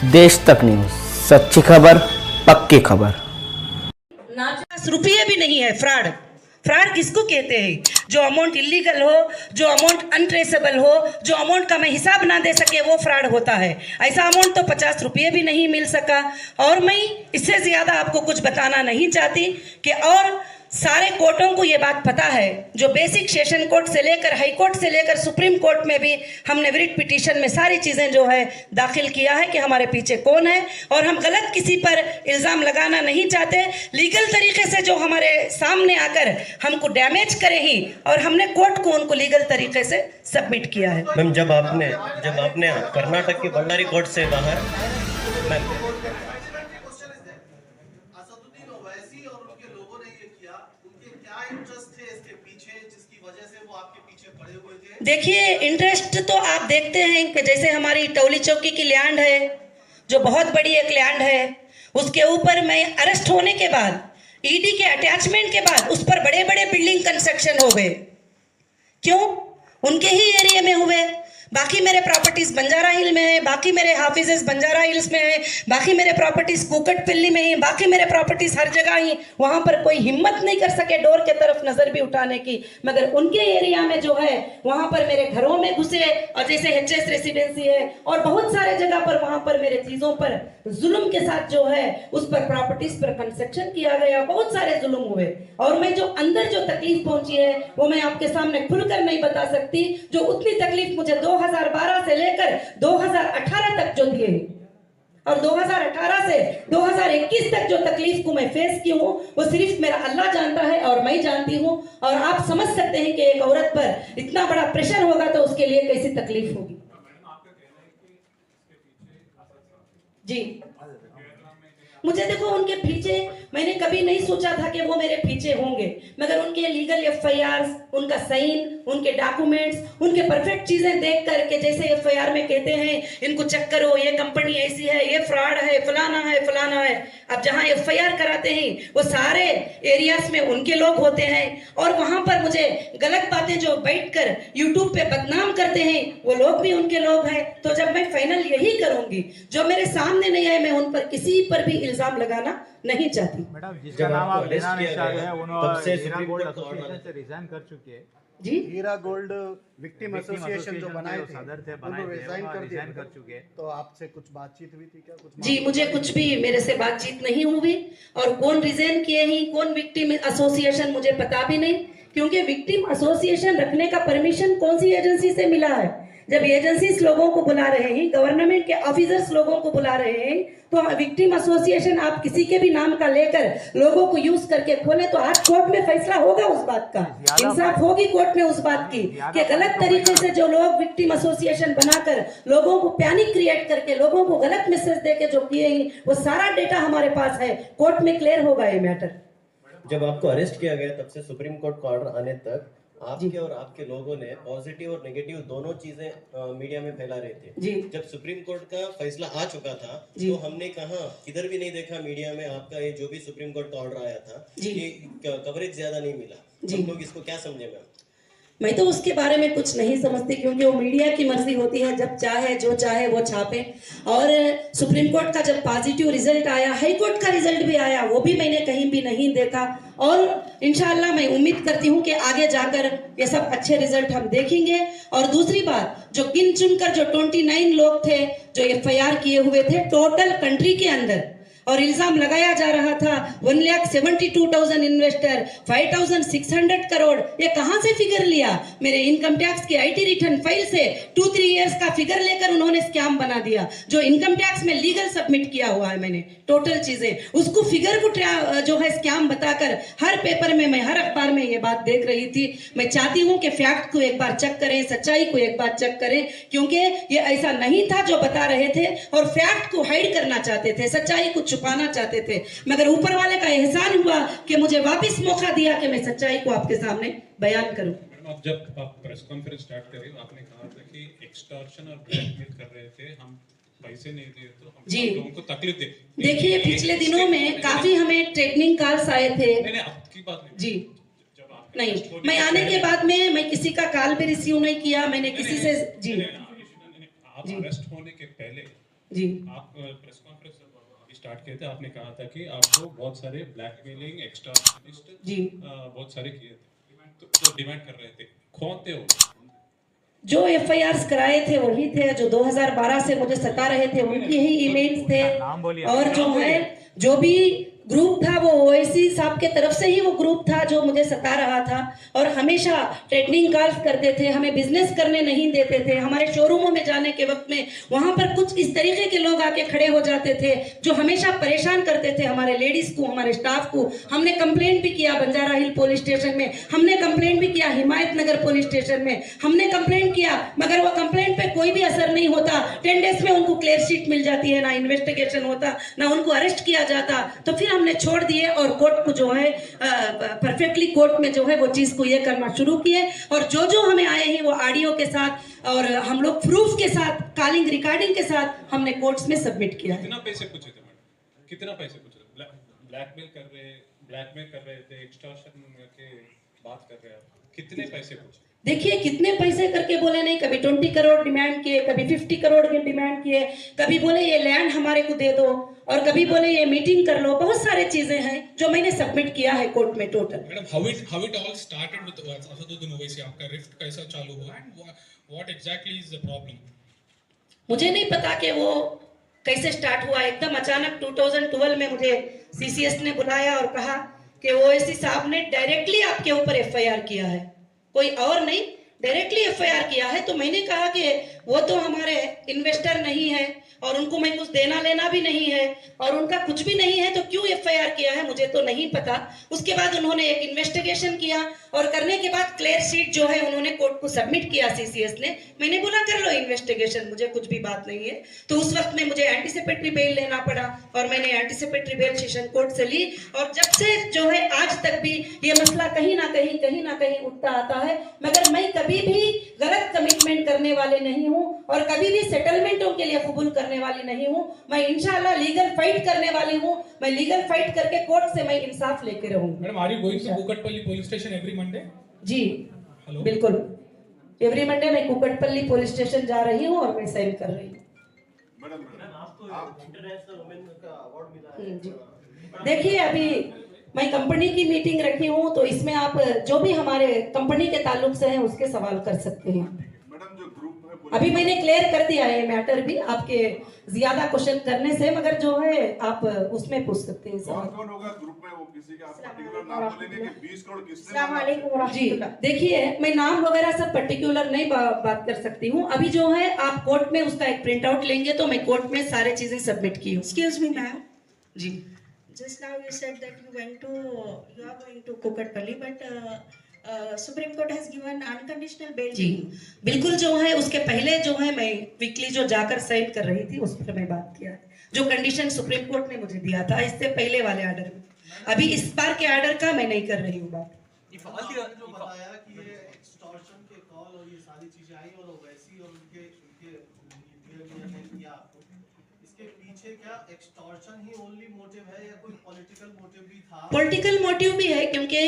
देश तक न्यूज, सच्ची खबर, पक्की खबर। 50 रुपये भी नहीं है फ्रॉड। फ्रॉड किसको कहते हैं? जो अमाउंट इलीगल हो, जो अमाउंट अनट्रेसेबल हो, जो अमाउंट का मैं हिसाब ना दे सके, वो फ्रॉड होता है। ऐसा अमाउंट तो 50 रुपये भी नहीं मिल सका। और मैं इससे ज्यादा आपको कुछ बताना नहीं चाहती कि और सारे कोर्टों को ये बात पता है, जो बेसिक सेशन कोर्ट से लेकर हाई कोर्ट से लेकर सुप्रीम कोर्ट में भी हमने रिट पिटीशन में सारी चीजें जो है दाखिल किया है कि हमारे पीछे कौन है। और हम गलत किसी पर इल्जाम लगाना नहीं चाहते। लीगल तरीके से जो हमारे सामने आकर हमको डैमेज करे ही, और हमने कोर्ट को उनको लीगल तरीके से सबमिट किया है। मैम, जब आपने कर्नाटक के बल्लारी कोर्ट से बाहर मैम देखिए, इंटरेस्ट तो आप देखते हैं कि जैसे हमारी टौली चौकी की लैंड है, जो बहुत बड़ी एक लैंड है, उसके ऊपर मैं अरेस्ट होने के बाद, ईडी के अटैचमेंट के बाद उस पर बड़े बड़े बिल्डिंग कंस्ट्रक्शन हो गए। क्यों? उनके ही एरिया में हुए। बाकी मेरे प्रॉपर्टीज बंजारा हिल में है, बाकी मेरे हाफिजेस बंजारा हिल्स में है, बाकी मेरे प्रॉपर्टीज कुकटपल्ली में है, बाकी मेरे प्रॉपर्टीज हर जगह ही। वहां पर कोई हिम्मत नहीं कर सके डोर के तरफ नजर भी उठाने की, मगर उनके एरिया में जो है वहां पर मेरे घरों में घुसे। और जैसे एचएस रेसिडेंसी है और बहुत सारे जगह पर वहां पर मेरे चीजों पर जुल्म के साथ जो है उस पर प्रॉपर्टीज पर कंस्ट्रक्शन किया गया, बहुत सारे जुल्म हुए। और मैं जो अंदर जो तकलीफ पहुंची है वो मैं आपके सामने खुलकर नहीं बता सकती। जो उतनी तकलीफ मुझे 2012 से लेकर 2018 तक जो दिए, और 2018 से 2021 तक जो तकलीफ को मैं फेस की हूँ, वो सिर्फ मेरा अल्लाह जानता है और मैं जानती हूँ। और आप समझ सकते हैं कि एक औरत पर इतना बड़ा प्रेशर होगा तो उसके लिए कैसी तकलीफ होगी। जी, मुझे देखो, उनके पीछे मैंने कभी नहीं सोचा था कि वो मेरे पीछे होंगे, मगर उनके लीगल एफआईआर, उनका साइन, उनके डॉक्यूमेंट्स, उनके परफेक्ट चीजें देख करके, जैसे एफआईआर में कहते हैं इनको चेक करो, ये कंपनी ऐसी है, ये फ्रॉड है, फलाना है, फलाना है। अब जहां एफआईआर कराते हैं वो सारे एरियाज में उनके लोग होते हैं, और वहां पर मुझे गलत बातें जो बैठकर यूट्यूब पे बदनाम करते हैं वो लोग भी उनके लोग हैं। तो जब मैं फाइनल यही करूंगी, जो मेरे सामने नहीं आए, मैं उन पर किसी पर भी इल्जाम लगाना नहीं चाहती। मैडम, जिसका नाम आप लेना नहीं चाहते हैं, उन्होंने हीरा गोल्ड एसोसिएशन से रिजाइन कर चुके हैं। जी, हीरा गोल्ड विक्टिम एसोसिएशन जो बनाए थे, सदर थे, उन्होंने रिजाइन कर दिया, कर चुके हैं। तो आपसे कुछ बातचीत हुई थी क्या? कुछ जी, मुझे कुछ भी मेरे से बातचीत नहीं हुई, और कौन रिजाइन किए ही, कौन विक्टिम एसोसिएशन, मुझे पता भी नहीं। क्योंकि विक्टिम एसोसिएशन रखने का परमिशन कौन सी एजेंसी से मिला है? जब एजेंसीज लोगों को बुला रहे हैं, गवर्नमेंट के ऑफिसर्स लोगों को बुला रहे हैं, तो विक्टिम एसोसिएशन आप किसी के भी नाम का लेकर लोगों को यूज करके खोले तो आज कोर्ट में फैसला होगा उस बात का, इंसाफ होगी कोर्ट में उस बात की कि गलत तरीके से जो लोग विक्टिम एसोसिएशन बनाकर लोगों को पैनिक क्रिएट करके लोगों को गलत मैसेज देके जो किए हैं, वो सारा डेटा हमारे पास है। कोर्ट में क्लियर होगा ये मैटर। जब आपको अरेस्ट किया गया तब से सुप्रीम कोर्ट का ऑर्डर आने तक आपके और आपके लोगों ने पॉजिटिव और नेगेटिव दोनों चीजें मीडिया में फैला रहे थे। जी, जब सुप्रीम कोर्ट का फैसला आ चुका था तो हमने कहा, किधर भी नहीं देखा मीडिया में आपका ये जो भी सुप्रीम कोर्ट का ऑर्डर आया था, ये कवरेज ज्यादा नहीं मिला। हम लोग इसको क्या समझे मैम? मैं तो उसके बारे में कुछ नहीं समझती, क्योंकि वो मीडिया की मर्जी होती है, जब चाहे जो चाहे वो छापे। और सुप्रीम कोर्ट का जब पॉजिटिव रिजल्ट आया, हाई कोर्ट का रिजल्ट भी आया, वो भी मैंने कहीं भी नहीं देखा। और इंशाल्लाह मैं उम्मीद करती हूँ कि आगे जाकर ये सब अच्छे रिजल्ट हम देखेंगे। और दूसरी बात, जो गिन चुनकर जो 29 लोग थे जो एफआईआर किए हुए थे टोटल कंट्री के अंदर, और इल्जाम लगाया जा रहा था 1,72,000 इन्वेस्टर, 5,600 करोड़, ये कहां से फिगर लिया? मेरे इनकम टैक्स की आईटी रिटर्न फाइल से 2-3 इयर्स का फिगर लेकर उन्होंने स्कैम बना दिया। जो इनकम टैक्स में लीगल सबमिट किया हुआ है मैंने टोटल चीजें, उसको फिगर को जो है स्कैम बताकर हर पेपर में, मैं हर अखबार में ये बात देख रही थी। मैं चाहती हूँ कि फैक्ट को एक बार चेक करें, सच्चाई को एक बार चेक करें, क्योंकि ये ऐसा नहीं था जो बता रहे थे, और फैक्ट को हाइड करना चाहते थे, सच्चाई को छुपाना चाहते थे। मगर ऊपर वाले का एहसान हुआ कि मुझे वापस मौका दिया कि मैं सच्चाई को आपके सामने बयान करूं। आप जब आप प्रेस कॉन्फ्रेंस स्टार्ट करी, आपने कहा था कि एक्सटॉर्शन और ब्लैकमेल कर रहे थे, हम पैसे नहीं दिए तो हम जी, लोगों को तकलीफ दे। देखिए, पिछले दिनों में काफी हमें ट्रेनिंग कॉल्स आए थे। नहीं, आपकी बात नहीं जी, जब आप नहीं, मैं आने के बाद में मैं किसी का कॉल भी रिसीव नहीं किया, मैंने किसी से। जी, आप अरेस्ट होने के पहले जी आप प्रेस कॉन्फ्रेंस अभी स्टार्ट किए थे, आपने कहा था कि आपको बहुत सारे ब्लैकमेलिंग एक्सटॉर्शनिस्ट जी बहुत सारे किए थे, तो डिमांड कर रहे थे, कौन थे वो? जो एफआईआर कराए थे वही थे, जो 2012 से मुझे सता रहे थे उनके ही ईमेल्स थे। नाम बोलिए, और जो नाम है जो भी ग्रुप था वो ओवैसी साहब के तरफ से ही वो ग्रुप था जो मुझे सता रहा था, और हमेशा ट्रेडिंग कॉल्स करते थे, हमें बिजनेस करने नहीं देते थे। हमारे शोरूमों में जाने के वक्त में वहां पर कुछ इस तरीके के लोग आके खड़े हो जाते थे जो हमेशा परेशान करते थे हमारे लेडीज को, हमारे स्टाफ को। हमने कंप्लेंट भी किया बंजारा हिल पुलिस स्टेशन में, हमने कंप्लेंट भी किया हिमायत नगर पुलिस स्टेशन में, हमने कंप्लेंट किया, मगर वो कंप्लेंट पे कोई भी असर नहीं होता। 10 डेज में उनको क्लियर शीट मिल जाती है, ना इन्वेस्टिगेशन होता, ना उनको अरेस्ट किया जाता। तो फिर हमने छोड़ दिए और कोर्ट को जो है परफेक्टली कोर्ट में जो है वो चीज को ये करना शुरू किए। और जो जो हमें आए हैं वो ऑडियो के साथ और हम लोग प्रूफ के साथ, कॉलिंग रिकॉर्डिंग के साथ हमने कोर्ट्स में सबमिट किया है। कितना पैसे पूछे थे मैडम, कितना पैसे पूछे थे? ब्लैकमेल कर रहे थे, एक्सटॉर्शन के बात कर रहे हैं, कितने पैसे पूछे? देखिए कितने पैसे करके बोले नहीं, कभी 20 करोड़ डिमांड किए, कभी 50 करोड़ के डिमांड किए, कभी बोले ये लैंड हमारे को दे दो, और कभी बोले ये मीटिंग कर लो। बहुत सारे चीजें हैं जो मैंने सबमिट किया है कोर्ट में total. Madam, how it all started with Asaduddin Owaisi, आपका रिफ्ट कैसा चालू हुआ and what exactly is the problem? मुझे नहीं पता कि वो कैसे स्टार्ट हुआ, एकदम अचानक 2012 में मुझे सीसीएस ने बुलाया और कहा कि ओवैसी साहब ने डायरेक्टली आपके ऊपर एफआईआर किया है, कोई और नहीं, डायरेक्टली एफआईआर किया है। तो मैंने कहा कि वो तो हमारे इन्वेस्टर नहीं है और उनको मैं कुछ देना लेना भी नहीं है और उनका कुछ भी नहीं है, तो क्यों एफआईआर किया है मुझे तो नहीं पता। उसके बाद उन्होंने एक इन्वेस्टिगेशन किया और करने के बाद क्लियर शीट जो है उन्होंने कोर्ट को सबमिट किया सीसीएस ने। मैंने बोला कर लो इन्वेस्टिगेशन, मुझे कुछ भी बात नहीं है। तो उस वक्त में मुझे एंटीसिपेटरी बेल लेना पड़ा और मैंने एंटीसिपेटरी बेल सेशन कोर्ट से ली, और जब से जो है आज तक भी ये मसला कहीं ना कहीं उठता आता है। मगर मैं कभी भी गलत कमिटमेंट करने वाले नहीं हूँ और कभी भी सेटलमेंटों के लिए कबूल करने वाली नहीं हूँ। मैं इंशाल्लाह लीगल फाइट करने वाली हूँ, मैं लीगल फाइट करके कोर्ट से मैं इंसाफ लेके रहूंगी। Madam, are you going to Kukatpally police station every Monday? जी हेलो, बिल्कुल, एवरी मंडे मैं कुकटपल्ली पुलिस स्टेशन जा रही हूँ और मैं साइन कर रही हूँ। इंटरनेशनल वुमेन का अवार्ड मिला है। जी देखिए, अभी मैं कंपनी की मीटिंग रखी हूँ, तो इसमें आप जो भी हमारे कंपनी के ताल्लुक से हैं उसके सवाल कर सकते हैं। मैडम, जो ग्रुप है अभी मैंने क्लियर कर दिया है मैटर भी, आपके ज्यादा क्वेश्चन करने से, मगर जो है आप उसमें पूछ सकते हैं सवाल। कौन होगा ग्रुप में, वो किसी का आप पर्टिकुलर नाम बोलेंगे कि 20 करोड़ किसने? जी देखिए, मैं नाम वगैरह सब पर्टिकुलर नहीं बात कर सकती हूँ। अभी जो है आप कोर्ट में उसका एक प्रिंट आउट लेंगे तो मैं कोर्ट में सारे चीजें सबमिट की हूँ। Excuse me, ma'am. Ji Just now you said that you are going to Kukatpalli, but Supreme Court has given unconditional bail. जी बिल्कुल, जो है उसके पहले जो है मैं वीकली जो जाकर साइन कर रही थी उस पर मैं बात किया, जो कंडीशन सुप्रीम कोर्ट ने मुझे दिया था इससे पहले वाले ऑर्डर में। अभी इस बार के ऑर्डर का मैं नहीं कर रही हूँ बात। जो बताया कि ये एक्सटॉर्शन के कॉल और ये सारी चीजें आई और ओवैसी और उनके किया आपको, इसके पीछे क्या एक्सटॉर्शन ही ओनली मोटिव है या कोई पॉलिटिकल मोटिव भी था? पॉलिटिकल मोटिव भी है, क्योंकि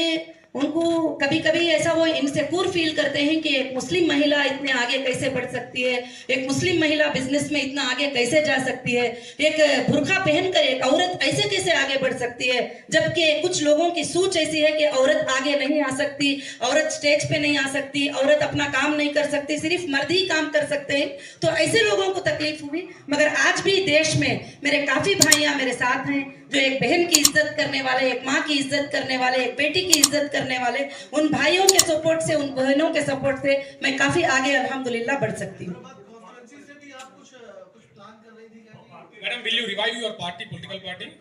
उनको कभी कभी ऐसा वो इनसिक्योर फील करते हैं कि एक मुस्लिम महिला इतने आगे कैसे बढ़ सकती है, एक मुस्लिम महिला बिजनेस में इतना आगे कैसे जा सकती है, एक बुर्का पहनकर एक औरत ऐसे कैसे आगे बढ़ सकती है, जबकि कुछ लोगों की सोच ऐसी है कि औरत आगे नहीं आ सकती, औरत स्टेज पे नहीं आ सकती, औरत अपना काम नहीं कर सकती, सिर्फ मर्द ही काम कर सकते हैं। तो ऐसे लोगों को तकलीफ हुई। मगर आज भी देश में मेरे काफी भाइयां मेरे साथ हैं जो एक बहन की इज्जत करने वाले, एक माँ की इज्जत करने वाले, एक बेटी की इज्जत करने वाले, उन भाइयों के सपोर्ट से, उन बहनों के सपोर्ट से मैं काफी आगे अल्हम्दुलिल्लाह बढ़ सकती हूँ। Madam, will you revive your party, political party?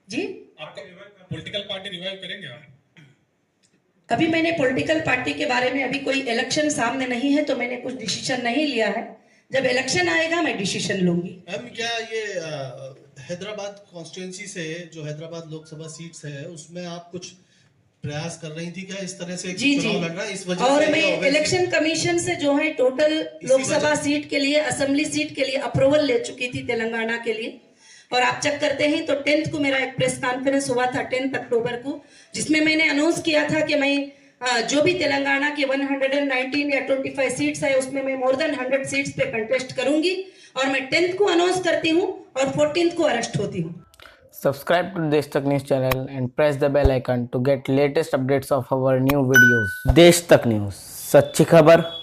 जी, आपका पॉलिटिकल पार्टी रिवाइव करेंगे आप? अभी मैंने पॉलिटिकल पार्टी के बारे में, अभी कोई इलेक्शन सामने नहीं है तो मैंने कुछ डिसीजन नहीं लिया है। जब इलेक्शन आएगा मैं डिसीजन लूंगी। मैम, क्या ये हैदराबाद कॉन्स्टिट्यूंसी से, जो हैदराबाद लोकसभा सीट्स है, उसमें आप कुछ प्रयास कर रही थी क्या इस तरह से? जी जी, लड़ रहा है इस वजह और से? मैं इलेक्शन कमीशन से जो है टोटल लोकसभा सीट के लिए, असेंबली सीट के लिए अप्रूवल ले चुकी थी तेलंगाना के लिए। और आप चेक करते हैं तो 10th को मेरा एक प्रेस कॉन्फ्रेंस हुआ था 10 अक्टूबर को, जिसमें मैंने अनाउंस किया था कि मैं जो भी तेलंगाना के 119 या 25 सीट्स है उसमें मैं मोर देन 100 सीट्स पे कंटेस्ट करूंगी और मैं 10th को अनाउंस करती हूं और 14th को अरेस्ट होती हूं। Subscribe to देश तक news channel and press the bell icon to get latest updates of our new videos. देश तक न्यूज़, सच्ची खबर